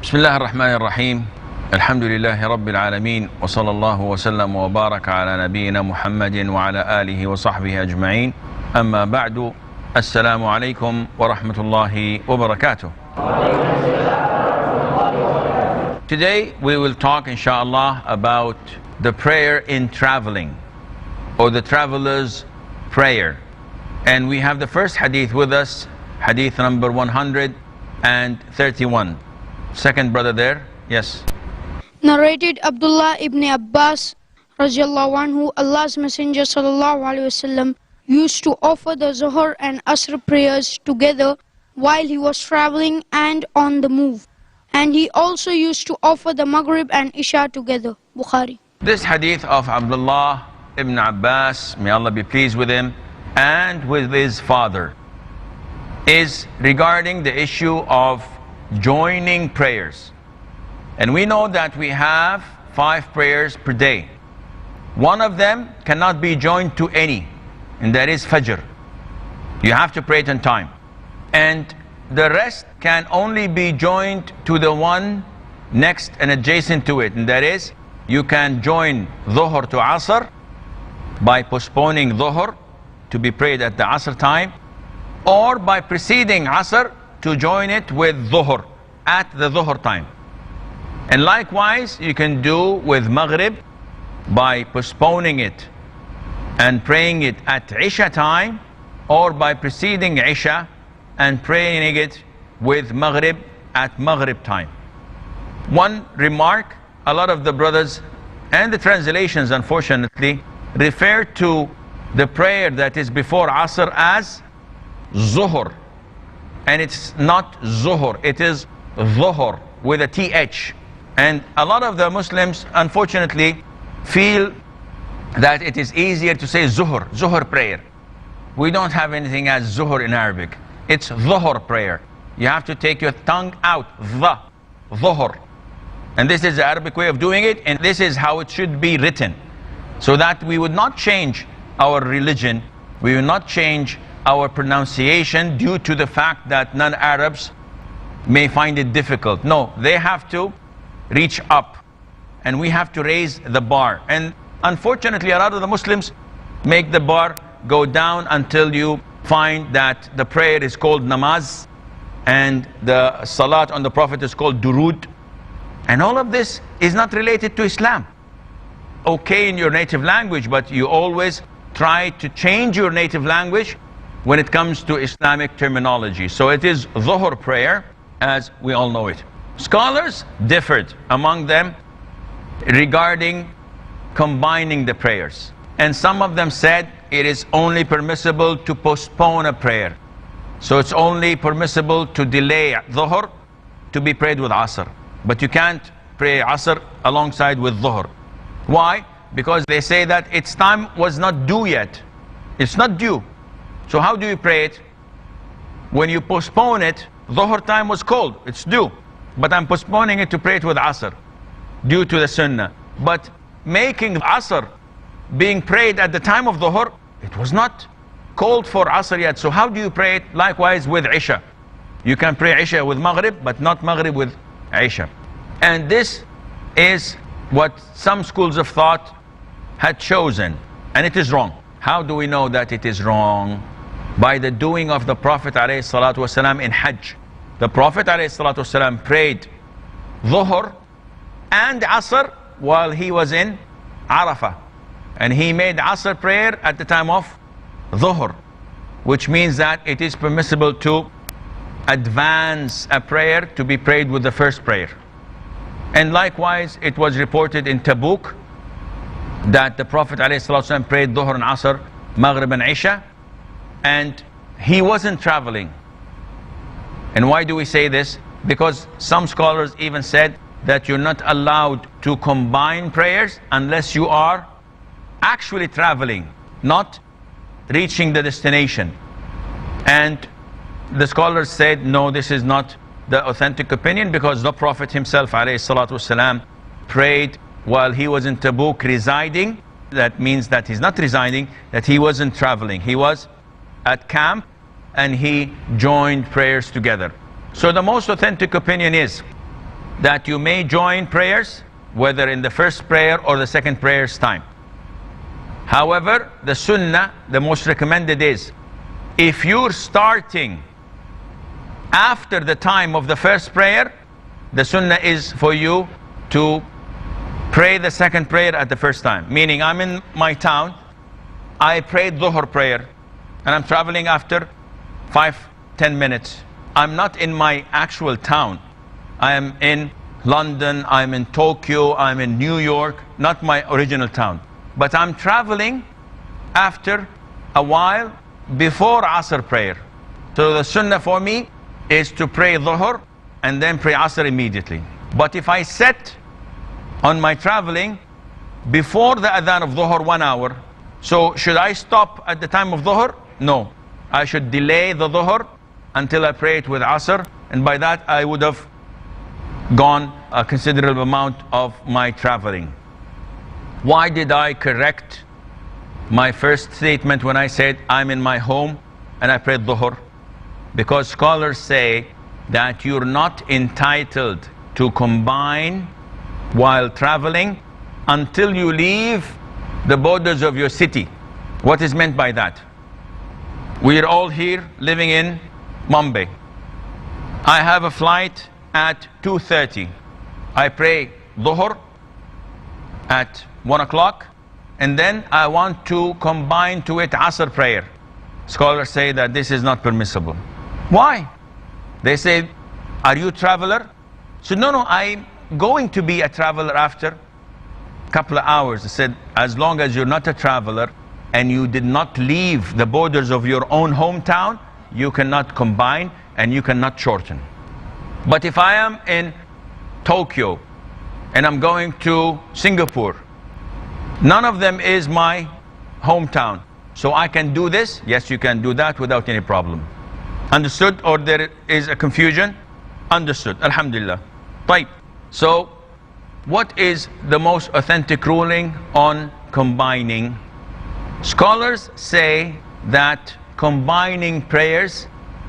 بسم الله الرحمن الرحيم الحمد لله رب العالمين وصلى الله وسلم وبارك على نبينا محمد وعلى آله وصحبه أجمعين أما بعد السلام عليكم ورحمة الله وبركاته. Today we will talk inshallah about the prayer in traveling, or the traveler's prayer. And we have the first hadith with us, hadith number 131. Second brother there, yes. Narrated Abdullah ibn Abbas radiallahu anhu, Allah's Messenger sallallahu alaihi wasallam used to offer the Zuhr and Asr prayers together while he was traveling and on the move. And he also used to offer the Maghrib and Isha together. Bukhari. This hadith of Abdullah ibn Abbas, may Allah be pleased with him and with his father, is regarding the issue of joining prayers. And we know that we have 5 prayers per day. One of them cannot be joined to any, and that is Fajr. You have to pray it on time. And the rest can only be joined to the one next and adjacent to it, and that is, you can join Dhuhr to Asr by postponing Dhuhr to be prayed at the Asr time, or by preceding Asr to join it with Dhuhr at the Dhuhr time. And likewise, you can do with Maghrib by postponing it and praying it at Isha time, or by preceding Isha and praying it with Maghrib at Maghrib time. One remark, a lot of the brothers and the translations unfortunately refer to the prayer that is before Asr as Zuhr, and it's not Zuhr, it is Dhuhr with a TH. And a lot of the Muslims unfortunately feel that it is easier to say Zuhr prayer. We don't have anything as Zuhr in Arabic. It's Dhuhr prayer. You have to take your tongue out, Dhuhr. And this is the Arabic way of doing it, and this is how it should be written. So that we would not change our religion, we will not change our pronunciation due to the fact that non-Arabs may find it difficult. No, they have to reach up, and we have to raise the bar. And unfortunately, a lot of the Muslims make the bar go down until you find that the prayer is called namaz, and the salat on the Prophet is called durud. And all of this is not related to Islam. Okay in your native language, but you always try to change your native language when it comes to Islamic terminology. So it is Dhuhr prayer as we all know it. Scholars differed among them regarding combining the prayers. And some of them said it is only permissible to postpone a prayer. So it's only permissible to delay Dhuhr to be prayed with Asr. But you can't pray Asr alongside with Dhuhr. Why? Because they say that its time was not due yet. It's not due. So how do you pray it? When you postpone it, Dhuhr time was called, it's due. But I'm postponing it to pray it with Asr, due to the Sunnah. But making Asr being prayed at the time of Dhuhr, it was not called for Asr yet. So how do you pray it? Likewise with Isha. You can pray Isha with Maghrib, but not Maghrib with Isha. And this is what some schools of thought had chosen, and it is wrong. How do we know that it is wrong? By the doing of the Prophet ﷺ in Hajj. The Prophet ﷺ prayed Dhuhr and Asr while he was in Arafah, and he made Asr prayer at the time of Dhuhr, which means that it is permissible to advance a prayer to be prayed with the first prayer. And likewise, it was reported in Tabuk that the Prophet ﷺ prayed Dhuhr and Asr, Maghrib and Isha, and he wasn't traveling. And why do we say this? Because some scholars even said that you're not allowed to combine prayers unless you are actually traveling, not reaching the destination. And the scholars said, no, this is not the authentic opinion, because the Prophet himself ﷺ prayed while he was in Tabuk residing. That means that he's not residing, that he wasn't traveling. He was at camp and he joined prayers together. So the most authentic opinion is that you may join prayers, whether in the first prayer or the second prayer's time. However, the sunnah, the most recommended is, if you're starting after the time of the first prayer, the sunnah is for you to pray the second prayer at the first time. Meaning, I'm in my town, I prayed Dhuhr prayer, and I'm traveling after 5-10 minutes. I'm not in my actual town. I am in London, I'm in Tokyo, I'm in New York, not my original town. But I'm traveling after a while before Asr prayer. So the sunnah for me is to pray Dhuhr and then pray Asr immediately. But if I set on my traveling before the adhan of Dhuhr 1 hour, so should I stop at the time of Dhuhr? No. I should delay the Dhuhr until I pray it with Asr, and by that I would have gone a considerable amount of my traveling. Why did I correct my first statement when I said I'm in my home and I prayed Dhuhr? Because scholars say that you're not entitled to combine while traveling until you leave the borders of your city. What is meant by that? We are all here living in Mumbai. I have a flight at 2:30. I pray Dhuhr at 1 o'clock, and then I want to combine to it Asr prayer. Scholars say that this is not permissible. Why? They say, are you a traveler? So no, I'm going to be a traveler after a couple of hours. I said, as long as you're not a traveler and you did not leave the borders of your own hometown, you cannot combine and you cannot shorten. But if I am in Tokyo and I'm going to Singapore, none of them is my hometown. So I can do this? Yes, you can do that without any problem. Understood? Or there is a confusion? Understood. Alhamdulillah. Right. So what is the most authentic ruling on combining? Scholars say that combining prayers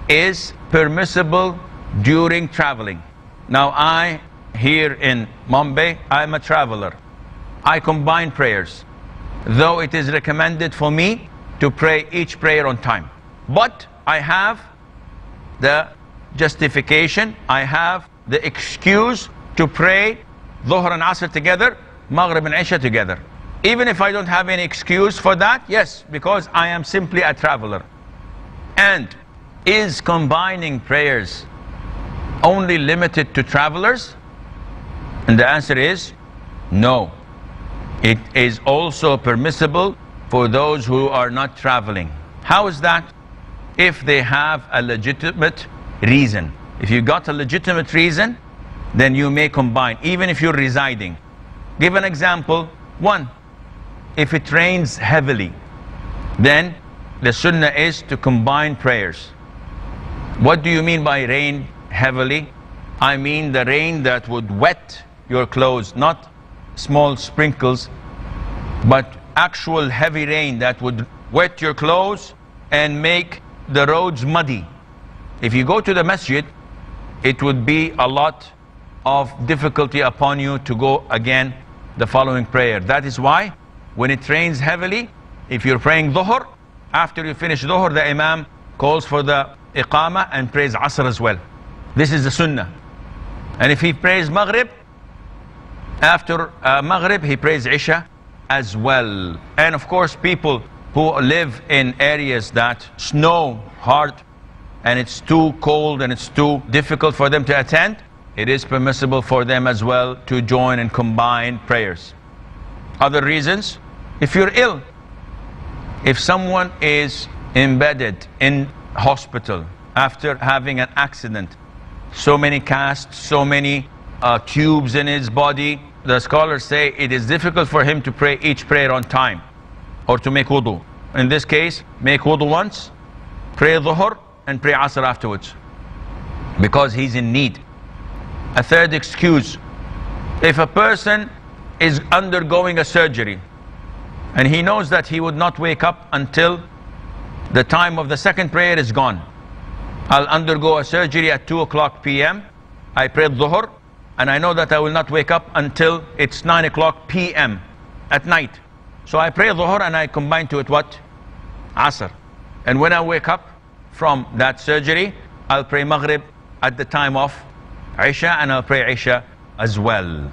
is permissible during traveling. Now I, here in Mumbai, I'm a traveler. I combine prayers, though it is recommended for me to pray each prayer on time. But I have the justification, I have the excuse to pray Dhuhr and Asr together, Maghrib and Isha together. Even if I don't have any excuse for that, yes, because I am simply a traveler. And is combining prayers only limited to travelers? And the answer is no. It is also permissible for those who are not traveling. How is that? If they have a legitimate reason. If you got a legitimate reason, then you may combine, even if you're residing. Give an example. One, if it rains heavily, then the sunnah is to combine prayers. What do you mean by rain heavily? I mean the rain that would wet your clothes, not small sprinkles, but actual heavy rain that would wet your clothes and make the roads muddy. If you go to the masjid, it would be a lot of difficulty upon you to go again the following prayer. That is why when it rains heavily, if you're praying Dhuhr, after you finish Dhuhr, the Imam calls for the Iqamah and prays Asr as well. This is the Sunnah. And if he prays Maghrib, after Maghrib he prays Isha as well. And of course, people who live in areas that snow hard and it's too cold and it's too difficult for them to attend, it is permissible for them as well to join and combine prayers. Other reasons, if you're ill, if someone is embedded in hospital after having an accident, so many casts, so many tubes in his body, the scholars say it is difficult for him to pray each prayer on time or to make wudu. In this case, make wudu once, pray Dhuhr and pray Asr afterwards, because he's in need. A third excuse, if a person is undergoing a surgery and he knows that he would not wake up until the time of the second prayer is gone. I'll undergo a surgery at 2 o'clock p.m. I prayed Dhuhr and I know that I will not wake up until it's 9 o'clock p.m. at night. So I pray Dhuhr and I combine to it what? Asr. And when I wake up from that surgery, I'll pray Maghrib at the time of Isha, and I'll pray Isha as well.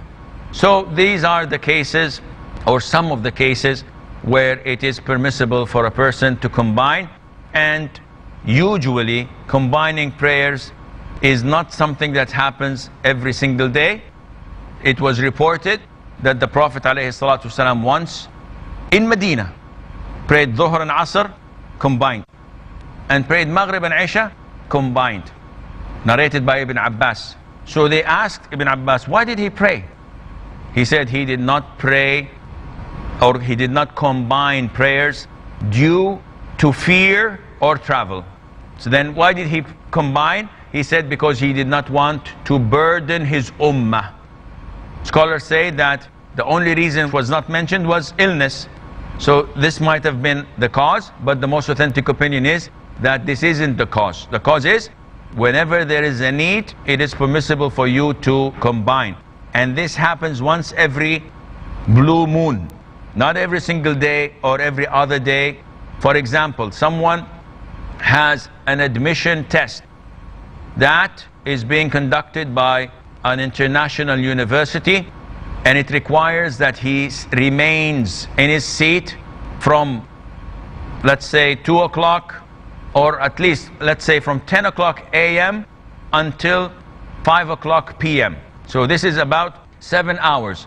So these are the cases, or some of the cases, where it is permissible for a person to combine. And usually combining prayers is not something that happens every single day. It was reported that the Prophet ﷺ once in Medina prayed Dhuhr and Asr combined, and prayed Maghrib and Isha combined, narrated by Ibn Abbas. So they asked Ibn Abbas, why did he pray? He said he did not pray, or he did not combine prayers due to fear or travel. So then why did he combine? He said because he did not want to burden his ummah. Scholars say that the only reason was not mentioned was illness. So this might have been the cause, but the most authentic opinion is that this isn't the cause. The cause is, whenever there is a need, it is permissible for you to combine. And this happens once every blue moon, not every single day or every other day. For example, someone has an admission test that is being conducted by an international university, and it requires that he remains in his seat from, let's say, 2 o'clock, or at least, let's say, from 10 o'clock a.m. until 5 o'clock p.m. So this is about 7 hours.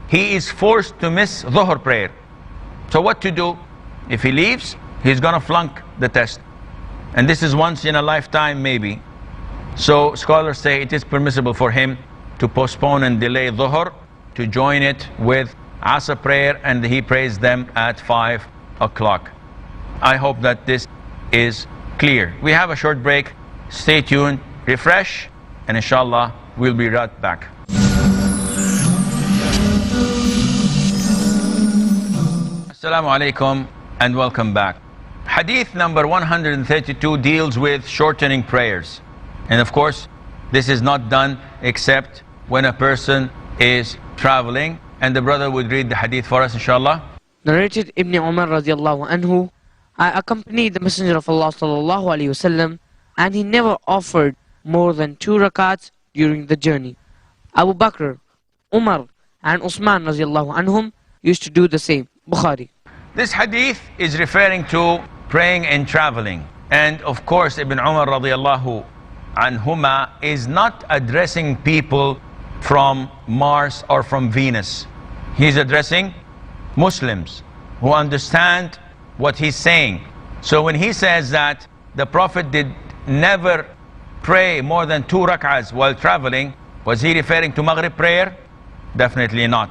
He is forced to miss Dhuhr prayer. So what to do? If he leaves, he's gonna flunk the test. And this is once in a lifetime maybe. So scholars say it is permissible for him to postpone and delay Dhuhr, to join it with Asr prayer, and he prays them at 5 o'clock. I hope that this is clear. We have a short break. Stay tuned, refresh, and inshallah we'll be right back. Assalamu alaikum and welcome back. Hadith number 132 deals with shortening prayers. And of course, this is not done except when a person is traveling. And the brother would read the hadith for us, inshallah. Narrated Ibn Umar radiallahu anhu, I accompanied the Messenger of Allah sallallahu alaihi wasallam, and he never offered more than 2 rakats during the journey. Abu Bakr, Umar, and Usman radiallahu anhum used to do the same. Bukhari. This hadith is referring to praying and traveling. And of course, Ibn Umar radiallahu anhuma is not addressing people from Mars or from Venus. He's addressing Muslims who understand what he's saying. So when he says that the Prophet did never pray more than 2 rak'ahs while traveling, was he referring to Maghrib prayer? Definitely not.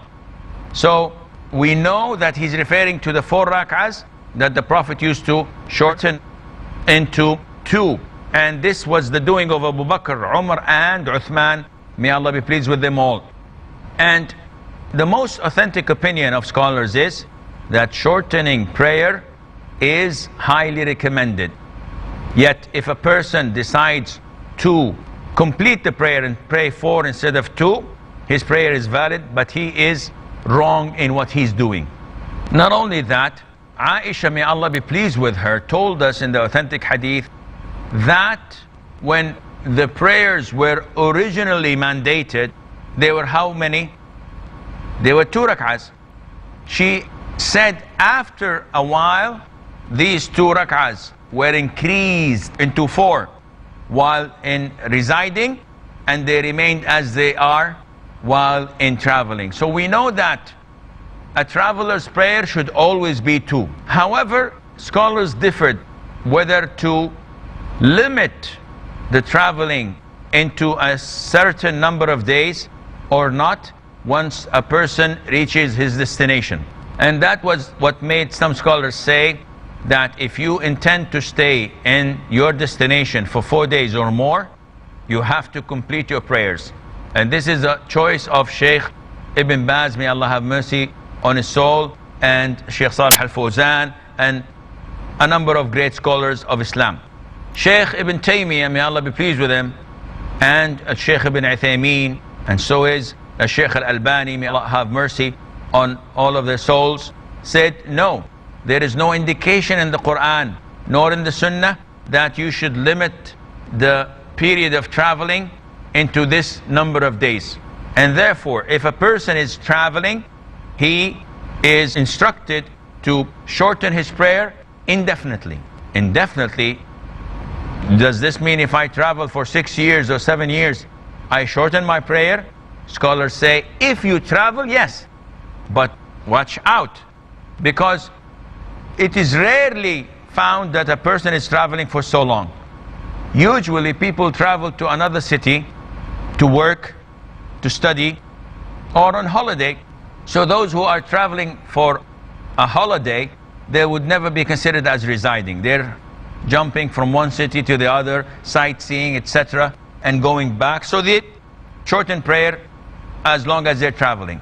So we know that he's referring to the 4 rak'ahs that the Prophet used to shorten into 2. And this was the doing of Abu Bakr, Umar and Uthman. May Allah be pleased with them all. And the most authentic opinion of scholars is that shortening prayer is highly recommended. Yet if a person decides to complete the prayer and pray 4 instead of 2, his prayer is valid, but he is wrong in what he's doing. Not only that, Aisha, may Allah be pleased with her, told us in the authentic hadith that when the prayers were originally mandated, they were how many? They were 2 rak'ahs. She said after a while, these 2 rak'ahs were increased into 4 while in residing, and they remained as they are while in traveling. So we know that a traveler's prayer should always be 2. However, scholars differed whether to limit the traveling into a certain number of days or not once a person reaches his destination. And that was what made some scholars say that if you intend to stay in your destination for 4 days or more, you have to complete your prayers. And this is a choice of Sheikh Ibn Baz, may Allah have mercy on his soul, and Sheikh Salih al-Fawzan, and a number of great scholars of Islam. Sheikh Ibn Taymiyyah, may Allah be pleased with him, and Sheikh Ibn Uthaymeen, And so is Shaykh al-Albani, may Allah have mercy on all of their souls, said no, there is no indication in the Quran nor in the Sunnah that you should limit the period of traveling into this number of days. And therefore, if a person is traveling, he is instructed to shorten his prayer indefinitely. Indefinitely, does this mean if I travel for 6 years or 7 years, I shorten my prayer? Scholars say, if you travel, yes. But watch out, because it is rarely found that a person is traveling for so long. Usually people travel to another city to work, to study, or on holiday. So those who are traveling for a holiday, they would never be considered as residing. They're jumping from one city to the other, sightseeing, etc., and going back. So they shorten prayer as long as they're traveling.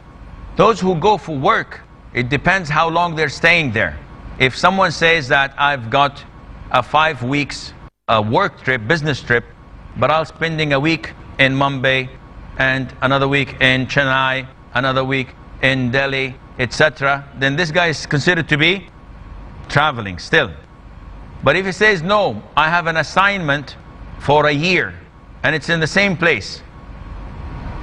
Those who go for work, it depends how long they're staying there. If someone says that I've got a 5 weeks work trip, business trip, but I'm spending a week in Mumbai and another week in Chennai, another week in Delhi, etc., then this guy is considered to be traveling still. But if he says, no, I have an assignment for a year and it's in the same place,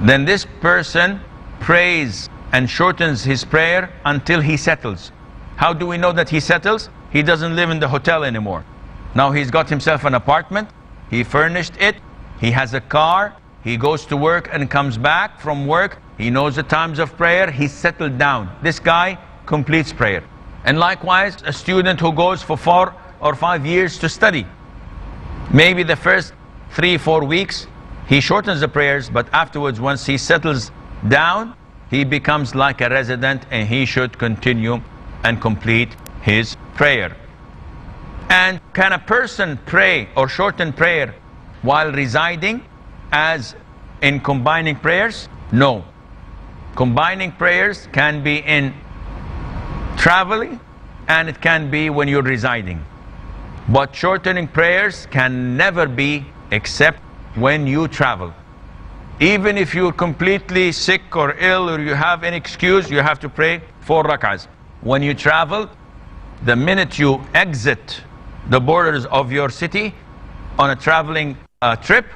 then this person prays and shortens his prayer until he settles. How do we know that he settles? He doesn't live in the hotel anymore. Now he's got himself an apartment, he furnished it, he has a car, he goes to work and comes back from work, he knows the times of prayer, he's settled down. This guy completes prayer. And likewise, a student who goes for 4 or 5 years to study, maybe the first 3-4 weeks he shortens the prayers, but afterwards, once he settles down, he becomes like a resident and he should continue and complete his prayer. And can a person pray or shorten prayer while residing, as in combining prayers? No. Combining prayers can be in traveling and it can be when you're residing. But shortening prayers can never be except when you travel. Even if you're completely sick or ill or you have an excuse, you have to pray 4 rak'ahs. When you travel, the minute you exit the borders of your city on a traveling trip,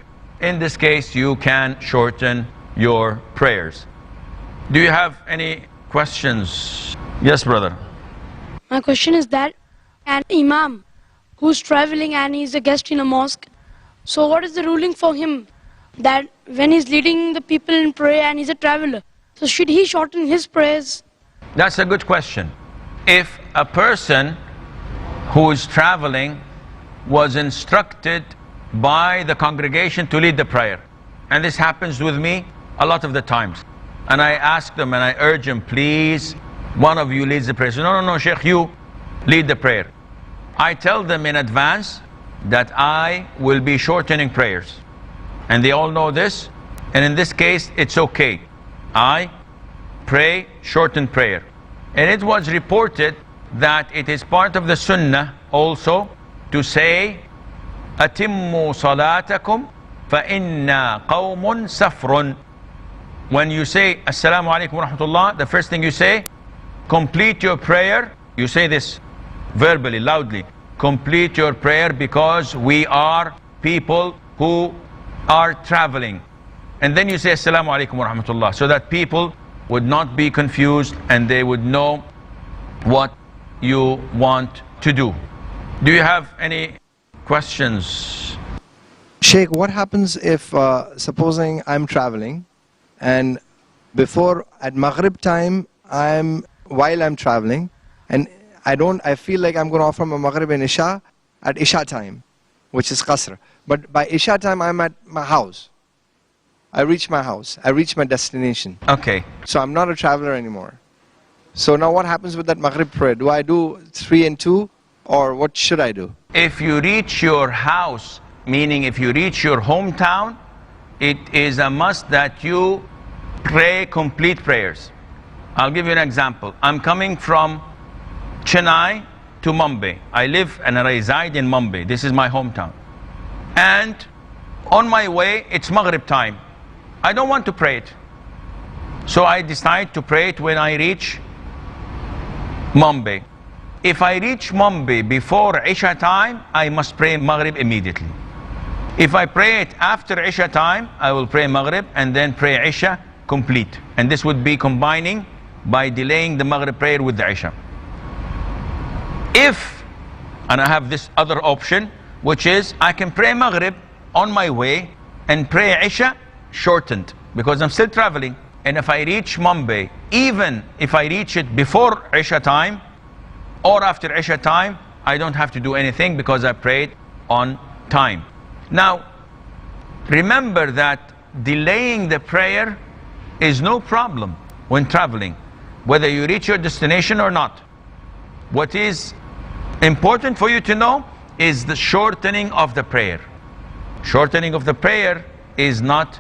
in this case you can shorten your prayers. Do you have any questions? Yes, brother. My question is that an imam who's traveling and he's a guest in a mosque, so what is the ruling for him that when he's leading the people in prayer and he's a traveler, so should he shorten his prayers? That's a good question. If a person who is traveling was instructed by the congregation to lead the prayer, and this happens with me a lot of the times, and I ask them and I urge them, please, one of you leads the prayer. So, no, Sheikh, you lead the prayer. I tell them in advance that I will be shortening prayers, and they all know this, and in this case it's okay. I pray shorten prayer. And it was reported that it is part of the sunnah also to say atimmu salatakum fa inna qawmun safrun. When you say assalamu alaikum wa rahmatullah, the first thing you say, complete your prayer. You say this verbally, loudly, complete your prayer because we are people who are traveling. And then you say assalamu alaikum wa rahmatullah, so that people would not be confused and they would know what you want to do. Do you have any questions? Sheikh, what happens if supposing I'm traveling and before at Maghrib time while I'm traveling and I feel like I'm going to offer my Maghrib and Isha at Isha time, which is Qasr, but by Isha time I'm at my house. I reach my house, I reach my destination. Okay. So I'm not a traveler anymore. So now what happens with that Maghrib prayer? Do I do 3 and 2 or what should I do? If you reach your house, meaning if you reach your hometown, it is a must that you pray complete prayers. I'll give you an example. I'm coming from Chennai to Mumbai. I live and I reside in Mumbai. This is my hometown. And on my way, it's Maghrib time. I don't want to pray it. So I decide to pray it when I reach Mumbai. If I reach Mumbai before Isha time, I must pray Maghrib immediately. If I pray it after Isha time, I will pray Maghrib and then pray Isha complete. And this would be combining by delaying the Maghrib prayer with the Isha. If, and I have this other option, which is I can pray Maghrib on my way and pray Isha shortened, because I'm still traveling. And if I reach Mumbai, even if I reach it before Isha time or after Isha time, I don't have to do anything because I prayed on time. Now, remember that delaying the prayer is no problem when traveling, whether you reach your destination or not. What is important for you to know is the shortening of the prayer. Shortening of the prayer is not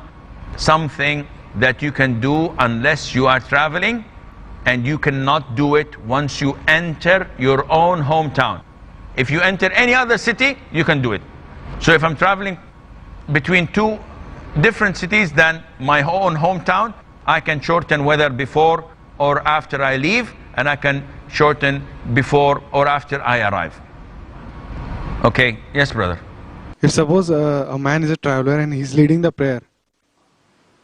something that you can do unless you are traveling, and you cannot do it once you enter your own hometown. If you enter any other city, you can do it. So if I'm traveling between two different cities than my own hometown, I can shorten whether before or after I leave, and I can shorten before or after I arrive. Okay, yes brother. If suppose a man is a traveler and he's leading the prayer,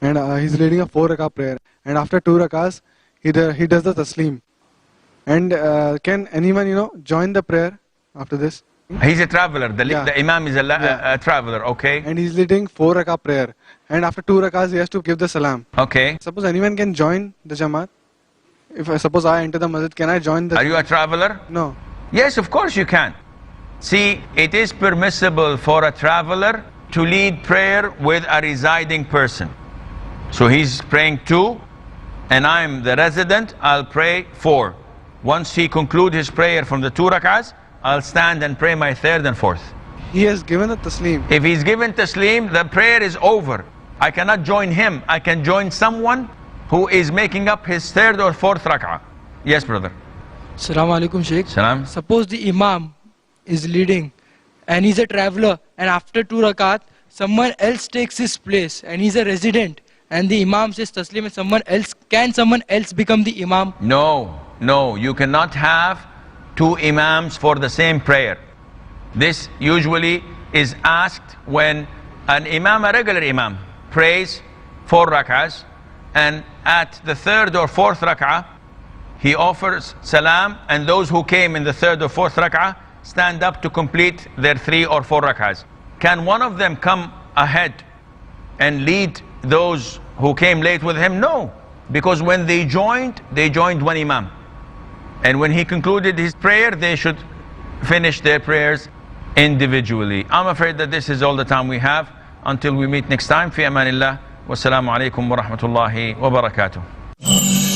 and he's leading a 4 rakah prayer, and after 2 rakahs he does the taslim, and can anyone join the prayer after this? He's a traveler, the imam is a traveler, okay? And he's leading 4 rakah prayer, and after 2 rakahs he has to give the salam. Okay. Suppose anyone can join the Jamaat. If suppose I enter the masjid, can I join the... Are you a traveler? No. Yes, of course you can. See, it is permissible for a traveler to lead prayer with a residing person. So he's praying 2, and I'm the resident, I'll pray 4. Once he concludes his prayer from the 2 rakahs, I'll stand and pray my 3rd and 4th. He has given the taslim. If he's given taslim, the prayer is over. I cannot join him. I can join someone who is making up his 3rd or 4th rak'ah. Yes, brother. Assalamu alaikum, Sheikh. Salam. Suppose the Imam is leading and he's a traveler, and after 2 rakat, someone else takes his place and he's a resident, and the Imam says taslim and someone else, can someone else become the Imam? No, no, you cannot have 2 imams for the same prayer. This usually is asked when an imam, a regular imam, prays 4 rak'ahs, and at the 3rd or 4th rak'ah, he offers salam, and those who came in the 3rd or 4th rak'ah stand up to complete their 3 or 4 rak'ahs. Can one of them come ahead and lead those who came late with him? No, because when they joined one imam. And when he concluded his prayer, they should finish their prayers individually. I'm afraid that this is all the time we have. Until we meet next time, fi amanillah. Wassalamu alaikum wa rahmatullahi wa barakatuh.